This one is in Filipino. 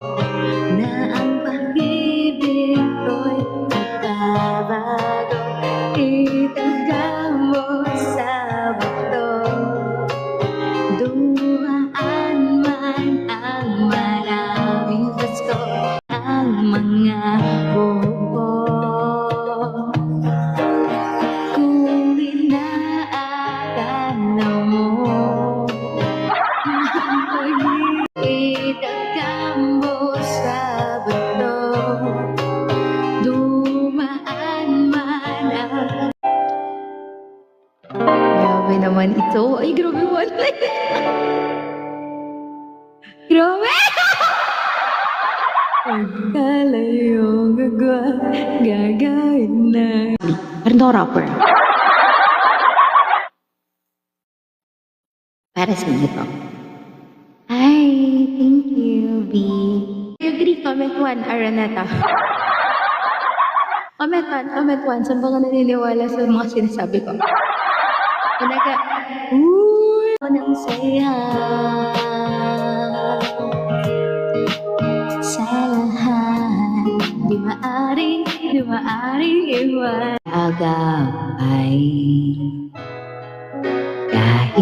na ang pag-ibig ko'y nagbabago. Itagal mo sa bato, dumaan man ang maraming Pasko, ang mga buko. Kung inaakala mo itagal mo sa bato, dumaan man ang... Grabe naman ito. Ay, grabe wala. Grabe! Pagkalayo gagawin na. Meron daw rapper. Para sa inyo to. Hi, thank you, B. You agree, comment 1, Araneta. Comment 1. Saan ba ka naniniwala sa mga sinasabi ko? Panaga, uy, ng saya sa lahat, di maaring iwan. Agapay kahit